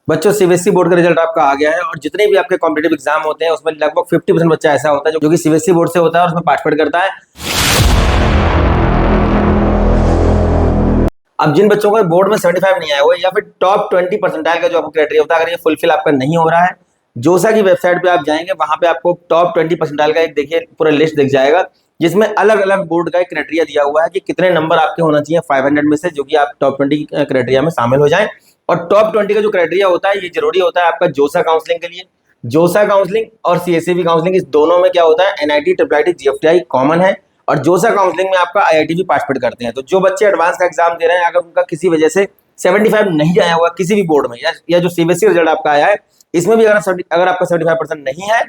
बच्चों CBSE board का result आपका आ गया है और जितने भी आपके कॉम्पिटेटिव एग्जाम होते हैं उसमें लगभग 50% बच्चा ऐसा होता है जो कि सीबीएसई बोर्ड से होता है और उसमें पार्टिसिपेट करता है। अब जिन बच्चों का बोर्ड में 75 नहीं आया हुआ या फिर टॉप 20 परसेंटाइल का जो आपको क्राइटेरिया होता है, अगर ये फुलफिल आपका नहीं हो रहा है, जोसा की वेबसाइट पे आप जाएंगे, वहां पे आपको टॉप 20 परसेंटाइल का एक देखिए पूरा लिस्ट दिख जाएगा जिसमें अलग अलग बोर्ड का एक क्राइटेरिया दिया हुआ है कि कितने नंबर आपके होना चाहिए 500 में से, जो कि आप टॉप 20 क्राइटेरिया में शामिल हो जाएं। और टॉप 20 का जो क्राइटेरिया होता है ये जरूरी होता है आपका जोसा काउंसलिंग के लिए। जोसा काउंसलिंग और सीएसईबी काउंसलिंग, इस दोनों में क्या होता है, NIT, triple IT, GFTI common है और जोसा काउंसलिंग में आपका आईआईटी भी पार्टिसिपेट करते हैं। तो जो बच्चे एडवांस का एग्जाम दे रहे हैं, अगर उनका किसी वजह से 75 नहीं आया हुआ किसी भी बोर्ड में या जो सीबीएसई रिजल्ट आपका आया है इसमें भी अगर आपका 75% नहीं है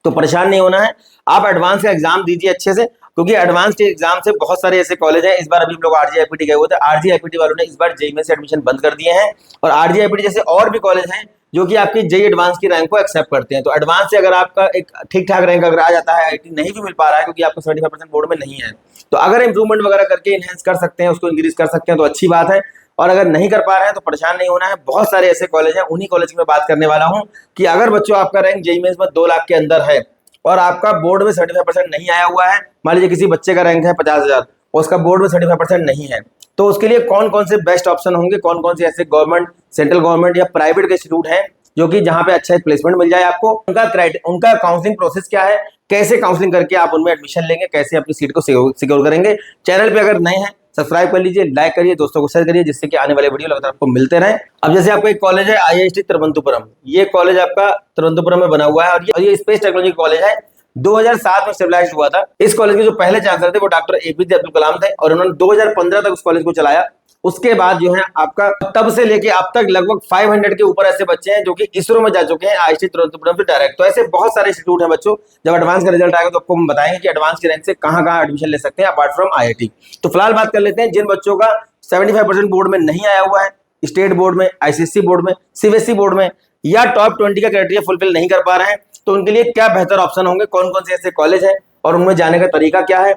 तो परेशान नहीं होना है। आप एडवांस का एग्जाम दीजिए अच्छे से, क्योंकि एडवांस के एग्जाम से बहुत सारे ऐसे कॉलेज हैं। इस बार अभी हम लोग आरजीआईपीटी गए हुए थे, आरजीआईपीटी वालों ने इस बार जेईई में से एडमिशन बंद कर दिए हैं और आरजीआईपीटी जैसे और भी कॉलेज हैं जो कि आपकी जेईई एडवांस की रैंक को एक्सेप्ट करते हैं। तो एडवांस से अगर आपका एक ठीक ठाक रैंक अगर आ जाता है, आईआईटी नहीं भी मिल पा रहा है क्योंकि आपका 75% बोर्ड में नहीं है, तो अगर इंप्रूवमेंट वगैरह करके इनहेंस कर सकते हैं, उसको इंक्रीज कर सकते हैं तो अच्छी बात है। और अगर नहीं कर पा रहे हैं तो परेशान नहीं होना है, बहुत सारे ऐसे कॉलेज हैं, उन्हीं कॉलेज की मैं बात करने वाला हूं कि अगर बच्चों आपका रैंक जेईई में 2 लाख के अंदर है और आपका बोर्ड में 75% नहीं आया हुआ है, मान लीजिए किसी बच्चे का रैंक है 50,000 और उसका बोर्ड में 75% नहीं है, तो उसके लिए कौन कौन से बेस्ट ऑप्शन होंगे, कौन कौन से ऐसे गवर्नमेंट, सेंट्रल गवर्नमेंट या प्राइवेट के इंस्टीट्यूट हैं जो कि जहां पे अच्छा प्लेसमेंट मिल जाए आपको, उनका काउंसलिंग प्रोसेस क्या है, कैसे काउंसलिंग करके आप उनमें एडमिशन लेंगे, कैसे अपनी सीट को सिक्योर करेंगे। चैनल पे अगर नए हैं सब्सक्राइब कर लीजिए, लाइक करिए, दोस्तों को शेयर करिए, जिससे कि आने वाले वीडियो लगातार आपको मिलते रहे। अब जैसे आपका एक कॉलेज है आईआईटी तिरुवनंतपुरम, ये कॉलेज आपका तिरुवनंतपुरम में बना हुआ है और ये स्पेस टेक्नोलॉजी कॉलेज है, 2007 में स्टेबलाइज हुआ था। इस कॉलेज के जो पहले चांसलर थे वो डॉक्टर एपीजे अब्दुल कलाम थे और उन्होंने 2015 तक उस कॉलेज को चलाया। उसके बाद जो है आपका तब से लेके अब तक लगभग 500 के ऊपर ऐसे बच्चे हैं जो कि इसरो में जा चुके हैं आईआईटी तिरुवनंतपुरम से डायरेक्ट। तो ऐसे बहुत सारे इंस्टीट्यूट हैं बच्चों, जब एडवांस का रिजल्ट आएगा तो आपको हम बताएंगे कि एडवांस के रैंक से कहां कहां एडमिशन ले सकते हैं अपार्ट फ्रॉम आईआईटी। तो फिलहाल बात कर लेते हैं जिन बच्चों का 75% बोर्ड में नहीं आया हुआ है, स्टेट बोर्ड में, आईसीएसई बोर्ड में, सीबीएसई बोर्ड में या टॉप 20 का क्राइटेरिया फुलफिल नहीं कर पा रहे हैं, तो उनके लिए क्या बेहतर ऑप्शन होंगे, कौन कौन से ऐसे कॉलेज हैं और उनमें जाने का तरीका क्या है।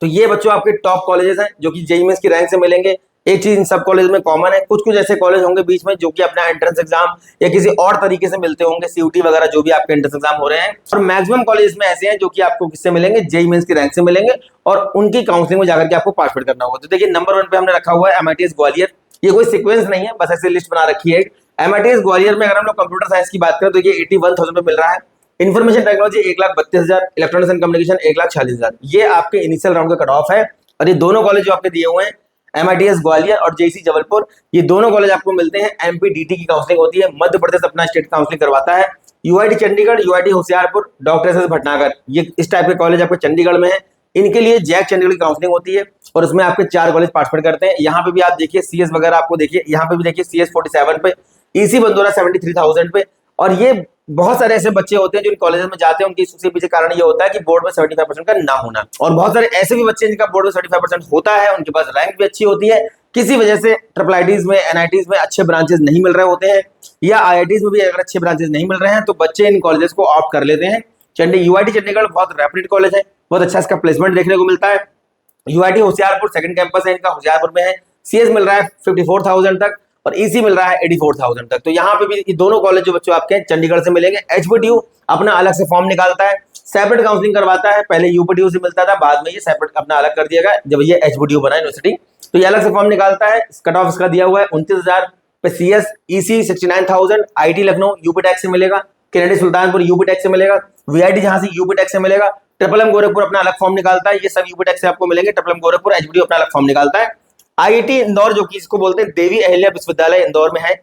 तो ये बच्चों आपके टॉप कॉलेजेस हैं जो कि जेईई मेंस की रैंक से मिलेंगे। एक चीज इन सब कॉलेज में कॉमन है, कुछ कुछ ऐसे कॉलेज होंगे बीच में जो कि अपना एंट्रेंस एग्जाम या किसी और तरीके से मिलते होंगे, सीयूटी वगैरह जो भी आपके एंट्रेंस एग्जाम हो रहे हैं, और मैक्सिमम कॉलेज में ऐसे हैं जो कि आपको किससे मिलेंगे, जेईई मेंस की रैंक से मिलेंगे और उनकी काउंसलिंग में जाकर के आपको पार्टिसिपेट करना होगा। तो देखिए नंबर 1 पे हमने रखा हुआ है एमआईटीएस ग्वालियर। ये कोई सीक्वेंस नहीं है, बस ऐसे लिस्ट बना रखी है। एमआईटीएस ग्वालियर में अगर हम लोग कंप्यूटर साइंस की बात करें तो ये 81,000 पे मिल रहा है। Information technology 1,32,000, electronics and communication 1,40,000। ये आपके इनिशियल राउंड का कट ऑफ है और ये दोनों कॉलेज जो आपके दिए हुए हैं एमआईटीएस ग्वालियर और जेईसी जबलपुर, ये दोनों कॉलेज आपको मिलते हैं। एमपीडीटी की काउंसलिंग होती है, मध्य प्रदेश अपना स्टेट काउंसलिंग करवाता है। UIT Chandigarh, UIT Hoshiarpur, doctor S S Bhatnagar, ये इस टाइप के कॉलेज आपके चंडीगढ़ में है। इनके लिए जैक चंडीगढ़ की काउंसलिंग होती है और उसमें आपके 4 कॉलेज पार्टिसिपेट करते हैं। यहाँ पे भी आप देखिए सीएस वगैरह आपको देखिए, यहाँ पे भी देखिए सीएस 47 पे, ईसी बंदोरा 73,000 पे। और ये बहुत सारे ऐसे बच्चे होते हैं जो इन कॉलेज में जाते हैं, उनके उसके पीछे कारण ये होता है कि बोर्ड में 75% का ना होना। और बहुत सारे ऐसे भी बच्चे जिनका बोर्ड में 75% होता है, उनके पास रैंक भी अच्छी होती है, किसी वजह से ट्रिपल आईटीज में, एनआईटीज में अच्छे ब्रांचेस नहीं मिल रहे होते हैं या आईआईटीज में भी अगर अच्छे ब्रांचेस नहीं मिल रहे हैं तो बच्चे इन कॉलेजेस को ऑप्ट कर लेते हैं। यूआईटी चंडीगढ़ बहुत रेप्यूटेड कॉलेज है, बहुत अच्छा इसका प्लेसमेंट देखने को मिलता है। यूआईटी होशियारपुर सेकंड कैंपस है इनका, होशियारपुर में है। सीएस मिल रहा है 54,000 तक और ईसी मिल रहा है 84,000 तक। तो यहाँ पे भी ये दोनों कॉलेज जो बच्चों आपके चंडीगढ़ से मिलेंगे। एचपीटीयू अपना अलग से फॉर्म निकालता है, सेपरेट काउंसलिंग करवाता है। पहले यूपीटीयू से मिलता था, बाद में ये सेपरेट अपना अलग कर दिया गया जब ये एचपीटीयू बना यूनिवर्सिटी। तो ये अलग से फॉर्म निकालता है। कट ऑफ इसका दिया हुआ है 29,000 पे सीएस, ईसी 69,000, आईटी लखनऊ यूपीटेक से मिलेगा, केनेडी सुल्तानपुर यूपीटेक से मिलेगा, वीआईटी जहां से यूपीटेक से मिलेगा। ट्रिपल एम गोरखपुर अपना अलग फॉर्म निकालता है, ये सब यूपीटेक से आपको मिलेंगे। ट्रिपल एम गोरखपुर, एचपीटीयू अपना अलग फॉर्म निकालता है। आईआईटी इंदौर जो कि इसको बोलते हैं देवी अहिल्या विश्वविद्यालय इंदौर में है,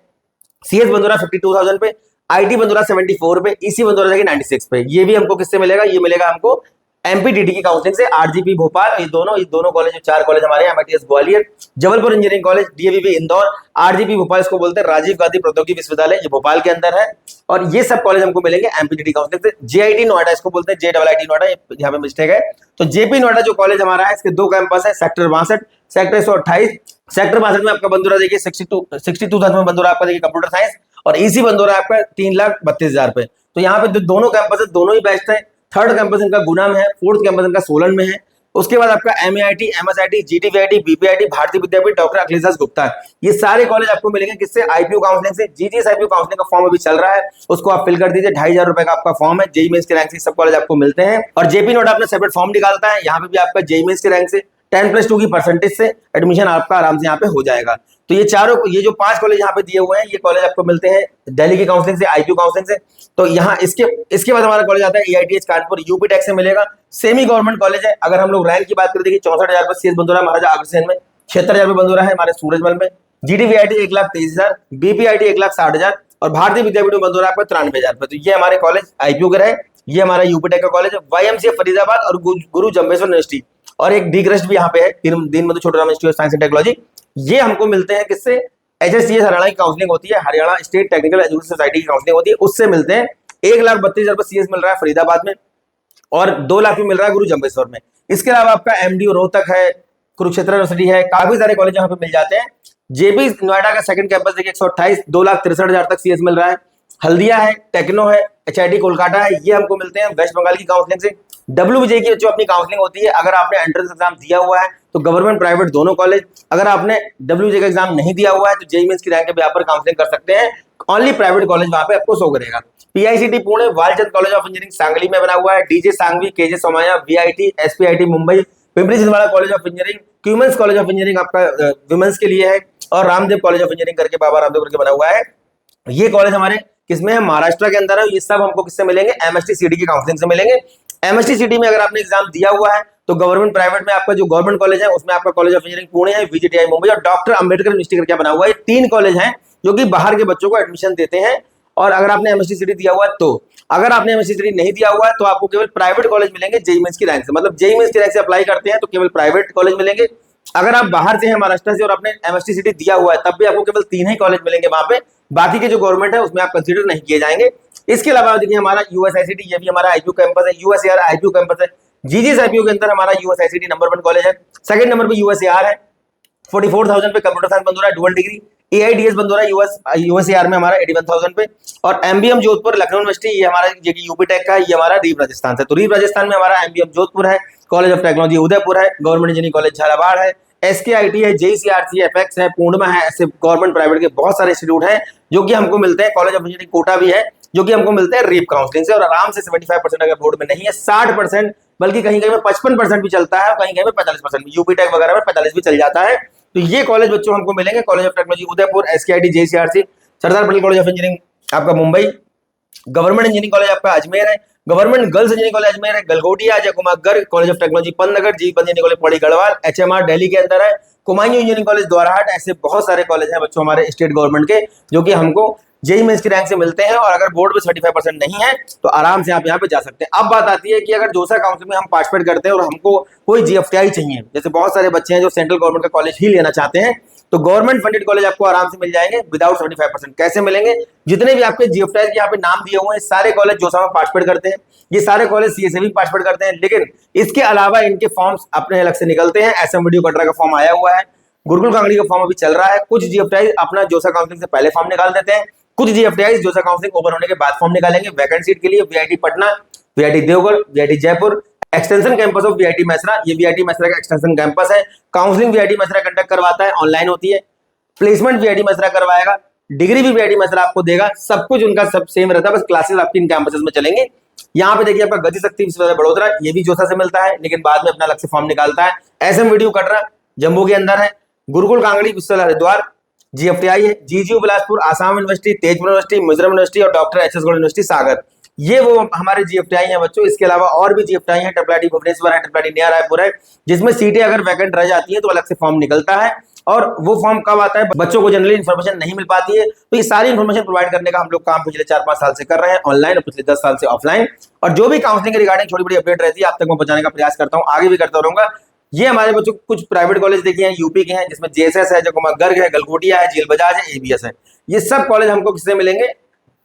सीएस बंदोरा 52,000 पे, आईटी बंदोरा 74 पे, ईसी बंदोरा जाएगी 96 पे। ये भी हमको किससे मिलेगा, ये मिलेगा हमको एमपीडीटी की काउंसलिंग से। आरजीपी भोपाल, ये दोनों कॉलेज, 4 कॉलेज हमारे MITS Gwalior, Jabalpur engineering college, DAVV Indore, RGP Bhopal इसको बोलते हैं राजीव गांधी प्रौद्योगिकी विश्वविद्यालय, ये भोपाल के अंदर है। और ये सब कॉलेज हमको मिलेंगे एमपीडीटी काउंसलिंग से। जेआईटी नोएडा इसको बोलते हैं, जेआईटी नोएडा, यहाँ पे मिस्टेक है। तो जेपी नोएडा जो कॉलेज हमारा है, इसके 2 कैंपस है, सेक्टर 62, सेक्टर 128। सेक्टर 62 में आपका बंदोरा देखिए 62,000 में बंदोरा आपका देखिए कंप्यूटर साइंस और ईसी बंदोरा आपका 3,32,000 पे। तो यहाँ पे दोनों कैंपस है, दोनों ही बेस्ट है। थर्ड कैंपस इनका गुना में है, फोर्थ कैंपस इनका सोलन में है। उसके बाद आपका MAIT, MSIT, GTVIT, BPIT, भारतीय विद्यापीठ, डॉक्टर अखिलेश दास गुप्ता है। ये सारे कॉलेज आपको मिलेंगे किससे? IPU काउंसलिंग से। GGS IPU काउंसलिंग का फॉर्म अभी चल रहा है, उसको आप फिल कर दीजिए। 2,500 रुपए का आपका फॉर्म है। जेईई मेंस के रैंक से सब कॉलेज आपको मिलते हैं। और जेपी नोएडा अपने सेपरेट फॉर्म निकालता है, यहाँ पे भी आपका जेईई मेंस के रैंक से 10+2 की परसेंटेज से एडमिशन आपका आराम से यहाँ पे हो जाएगा। तो ये जो 5 कॉलेज यहाँ पे दिए हुए हैं, ये कॉलेज आपको मिलते हैं दिल्ली की काउंसलिंग से, IPU काउंसलिंग से। तो यहाँ इसके बाद हमारा कॉलेज आता है AITH कानपुर, यूपी टेक से मिलेगा। सेमी गवर्नमेंट कॉलेज है। अगर हम लोग रैंक की बात करें, देखिए 64,000 पर CS बंद हो रहा है महाराजा अग्रसेन में, 76,000 पे बंद हो रहा है हमारे सूरजमल में, GTVIT 1,23,000, BPIT 1,60,000 और भारतीय विद्यापीठ में बंद हो रहा है आपका 93,000 पे। तो ये हमारे कॉलेज IPU के रहे। ये हमारा यूपी टेक का कॉलेज है। YMCA फरीदाबाद और गुरु जम्बेश्वर यूनिवर्सिटी और एक डीग्रस्ट भी यहाँ पे है, Deenbandhu Chhoturam institute of science and technology. ये हमको मिलते हैं किससे? HSCS हरियाणा की काउंसलिंग होती है, Haryana state technical education society की काउंसलिंग होती है, उससे मिलते हैं। 1,32,000 पर CS मिल रहा है फरीदाबाद में और 2 लाख भी मिल रहा है गुरु जम्बेश्वर में। इसके अलावा आपका MDU रोहतक है, कुरुक्षेत्र यूनिवर्सिटी है, काफी सारे कॉलेज यहाँ पे मिल जाते हैं। जेपी नोएडा का सेकंड कैंपस देखिए 128, 2,63,000 तक CS मिल रहा है। हल्दिया है, टेक्नो है, HIT कोलकाता है, ये हमको मिलते हैं वेस्ट बंगाल की काउंसलिंग से। WBJ की जो अपनी काउंसलिंग होती है, अगर आपने एंट्रेंस एग्जाम दिया हुआ है तो गवर्नमेंट प्राइवेट दोनों कॉलेज, अगर आपने WBJ का एग्जाम नहीं दिया हुआ है तो जेईई मेंस की रैंक के यहाँ पर काउंसलिंग कर सकते हैं। ओनली प्राइवेट कॉलेज वहां पे आपको शो करेगा। PICT Pune, Walchand college of engineering Sangli में बना हुआ है, DJ Sanghvi, KJ Somaiya, VIT, SPIT Mumbai, Pimpri Chinchwad college of engineering, Cummins college of engineering आपका वुमेन्स के लिए है और रामदेव कॉलेज ऑफ इंजीनियरिंग करके बाबा रामदेव करके बना हुआ है। ये कॉलेज हमारे किसमें है? महाराष्ट्र के अंदर है। ये सब हमको किससे मिलेंगे? MST सिटी की काउंसलिंग से मिलेंगे। MST सिटी में अगर आपने एग्जाम दिया हुआ है तो गवर्नमेंट प्राइवेट में आपका जो गवर्नमेंट कॉलेज है उसमें आपका कॉलेज ऑफ इंजीनियरिंग पुणे है, VGTI मुंबई और डॉक्टर अंबेडकर यूनिवर्सिटी करके बना हुआ है। 3 कॉलेज हैं जो कि बाहर के बच्चों को एडमिशन देते हैं। और अगर आपने MST सिटी दिया हुआ है तो, अगर आपने MST सिटी नहीं दिया हुआ है तो आपको केवल प्राइवेट कॉलेज मिलेंगे जेईई मेंस की रैंक से। मतलब जेईई मेंस की रैंक से अप्लाई करते हैं तो केवल प्राइवेट कॉलेज मिलेंगे। अगर आप बाहर से हैं महाराष्ट्र से और आपने MST सिटी दिया हुआ है तब भी आपको केवल 3 ही कॉलेज मिलेंगे वहां पे, बाकी के जो गवर्नमेंट है उसमें आप कंसीडर नहीं किए जाएंगे। इसके अलावा देखिए हमारा USICT, ये भी हमारा IPU कैंपस है, USAR IPU कैंपस है। GGS IPU के अंदर हमारा USICT नंबर 1 कॉलेज है। सेकंड नंबर पे USAR है, 44,000 पे कंप्यूटर साइंस बंद हो रहा है, डुअल डिग्री। AIDS बंद हो रहा है USAR में हमारा 81,000 पे। और MBM जोधपुर लखनऊ यूनिवर्सिटी, ये हमारा यूपी टेक का, ये हमारा रीव राजस्थान से। तो रीव राजस्थान में हमारा MBM जोधपुर है, कॉलेज ऑफ टेक्नोलॉजी उदयपुर है, गवर्नमेंट इंजीनियरिंग कॉलेज झालावाड़ है, SKIT है, JCRC, FX है, पूर्णिमा है। ऐसे गवर्नमेंट प्राइवेट के बहुत सारे इंस्टीट्यूट हैं जो कि हमको मिलते हैं। कॉलेज ऑफ इंजीनियरिंग कोटा भी है जो कि हमको मिलते हैं रीव काउंसलिंग से। और आराम से 75% अगर बोर्ड में नहीं है, 60%, बल्कि कहीं कहीं में 55% भी चलता है और कहीं कहीं में 45%, यूपी टेक वगैरह में 45 भी चल जाता है। तो ये कॉलेज बच्चों हमको मिलेंगे, college of technology Udaipur, SKIT, JCRC, Sardar Patel college of engineering आपका मुंबई, गवर्नमेंट इंजीनियरिंग कॉलेज आपका अजमेर है, government girls engineering college Ajmer है, Galgotia, Ajay Kumar Garg college of technology Pantnagar, G engineering college Pauri Garhwal, HMR Delhi के अंदर है, कुमायूं इंजीनियरिंग कॉलेज द्वाराहाट। ऐसे बहुत सारे कॉलेज हैं बच्चों हमारे स्टेट गवर्नमेंट के जो कि हमको जेईई मेंस की रैंक से मिलते हैं। और अगर बोर्ड में 35% नहीं है तो आराम से आप यहाँ पे जा सकते हैं। अब बात आती है कि अगर जोसा काउंसिल में हम पार्टिसिपेट करते हैं और हमको कोई GFTI चाहिए, जैसे बहुत सारे बच्चे हैं जो सेंट्रल गवर्नमेंट का कॉलेज ही लेना चाहते हैं, तो गवर्नमेंट फंडेड कॉलेज आपको आराम से मिल जाएंगे विदाउट 75%। कैसे मिलेंगे? जितने भी आपके GFTI के यहाँ पे नाम दिए हुए हैं सारे कॉलेज जोसा में पार्टिसिपेट करते हैं, ये सारे कॉलेज CSA भी पार्टिसिपेट करते हैं। लेकिन इसके अलावा इनके फॉर्म्स अपने अलग से निकलते हैं। SMBDU कटरा का फॉर्म आया हुआ है, गुरुकुल कांगड़ी का फॉर्म अभी चल रहा है। कुछ GFTI अपना जोसा काउंसिलिंग से पहले फॉर्म निकाल देते हैं, कुछ GFTI जोसा काउंसिलिंग ओपन होने के बाद फॉर्म निकालेंगे वैकेंट सीट के लिए। VIT पटना, VIT देवगढ़, VIT Jaipur, extension campus of VIT Mesra, ये VIT मैसरा का एक्सटेंशन कैंपस है। काउंसलिंग VIT मैसरा कंडक्ट करवाता है, ऑनलाइन होती है। प्लेसमेंट VIT मैसरा करवाएगा, डिग्री भी VIT मैसरा आपको देगा। सब कुछ उनका सब सेम रहता है, बस क्लासेस आपकी इन कैंपसेस में चलेंगे। यहाँ पे देखिए आपका गति शक्ति विश्वविद्यालय बड़ोदरा, ये भी जोसा से मिलता है लेकिन बाद में अपना अलग से फॉर्म निकालता है। SMBDU कटरा जम्मू के अंदर है, गुरुकुल कांगड़ी विश्वविद्यालय हरिद्वार GFTI है, GGU Bilaspur, Assam university, Tezpur university, Mizoram university और डॉक्टर HS गौड़ यूनिवर्सिटी सागर, ये वो हमारे GFTI हैं बच्चों। इसके अलावा और भी GFTI हैं, IIIT भुवनेश्वर है, IIIT नया रायपुर है, जिसमें सीटें अगर वैकेंट रह जाती है तो अलग से फॉर्म निकलता है। और वो फॉर्म कब आता है? बच्चों को जनरली इन्फॉर्मेशन नहीं मिल पाती है, तो ये सारी इन्फॉर्मेशन प्रोवाइड करने का हम लोग काम पिछले 4-5 साल से कर रहे हैं, ऑनलाइन, और पिछले 10 साल से ऑफलाइन। और जो भी काउंसलिंग के रिगार्डिंग छोटी बड़ी अपडेट रहती है आप तक मैं पहुंचाने का प्रयास करता हूँ, आगे भी करता रहूंगा। ये हमारे बच्चों कुछ प्राइवेट कॉलेज देखिए हैं, यूपी के हैं, जिसमें JSS है, जो कुमार गर्ग है, गलगोटिया है, जेल बजाज है, ABS है। ये सब कॉलेज हमको किससे मिलेंगे?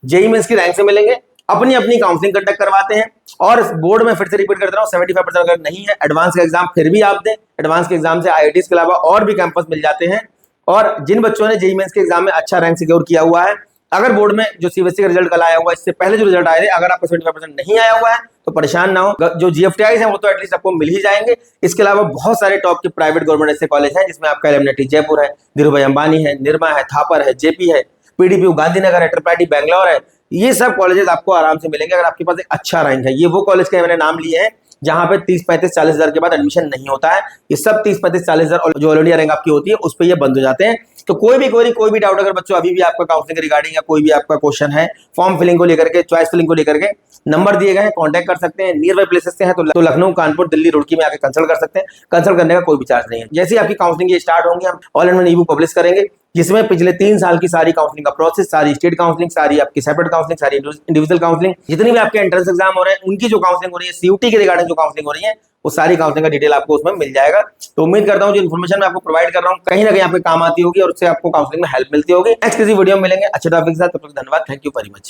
जेईई मेंस की रैंक से मिलेंगे। अपनी अपनी काउंसलिंग कंडक्ट करवाते हैं और बोर्ड में फिर से रिपीट करता हूँ, 75% अगर नहीं है एडवांस का एग्जाम फिर भी आप दें। एडवांस के एग्जाम से IITs के अलावा और भी कैंपस मिल जाते हैं। और जिन बच्चों ने जेईई मेंस के एग्जाम में अच्छा रैंक सिक्योर किया हुआ है अगर बोर्ड में जो सीबीएसई का रिजल्ट कल आया हुआ है, इससे पहले जो रिजल्ट आए थे, अगर आपका 75% नहीं आया हुआ है तो परेशान ना हो, जो जीएफटीआई है वो तो एटलीस्ट आपको मिल ही जाएंगे। इसके अलावा बहुत सारे टॉप के प्राइवेट गवर्नमेंट ऐसे कॉलेज हैं जिसमें आपका एलिमनिटी जयपुर है, धीरूभाई अंबानी है, निरमा है, थापर है, जेपी है, पीडीपीयू गांधीनगर है, ट्रिपल बैंगलोर है। ये सब कॉलेजेस आपको आराम से मिलेंगे अगर आपके पास एक अच्छा रैंक है। ये वो कॉलेज के मैंने नाम लिए हैं जहां पे 30, 35, 40 हजार के बाद एडमिशन नहीं होता है। ये सब 30, 35, 40 हजार जो ऑल इंडिया रैंक आपकी होती है उस पर ये बंद हो जाते हैं। तो कोई भी डाउट अगर बच्चों अभी भी आपका काउंसलिंग रिगार्डिंग या कोई भी आपका क्वेश्चन है फॉर्म फिलिंग को लेकर के, चॉइस फिलिंग को लेकर के, नंबर दिए गए हैं, कांटेक्ट कर सकते हैं। नियर बाय प्लेसेस से हैं तो लखनऊ, कानपुर, दिल्ली, रुड़की में आके कंसल्ट कर सकते हैं। कंसल्ट करने का कोई भी चार्ज नहीं है। जैसे ही आपकी काउंसलिंग स्टार्ट होंगी हम all in one E book publish करेंगे जिसमें पिछले 3 साल की सारी काउंसलिंग का प्रोसेस, सारी स्टेट काउंसलिंग, सारी आपकी सेपरेट काउंसलिंग, सारी इंडिविजुअल काउंसलिंग, जितनी भी आपके एंट्रेंस एग्जाम हो रहे हैं उनकी जो काउंसलिंग हो रही है, सीयूटी के रिगार्डिंग जो काउंसलिंग हो रही है, वो सारी काउंसलिंग का डिटेल आपको उसमें मिल जाएगा। तो उम्मीद करता हूं जो इन्फॉर्मेशन मैं आपको प्रोवाइड कर रहा हूं कहीं ना कहीं आपके काम आती होगी और उससे आपको काउंसलिंग में हेल्प मिलती होगी। नेक्स्ट किसी वीडियो में मिलेंगे अच्छे टॉपिक के साथ। तब तक धन्यवाद। Thank you very much.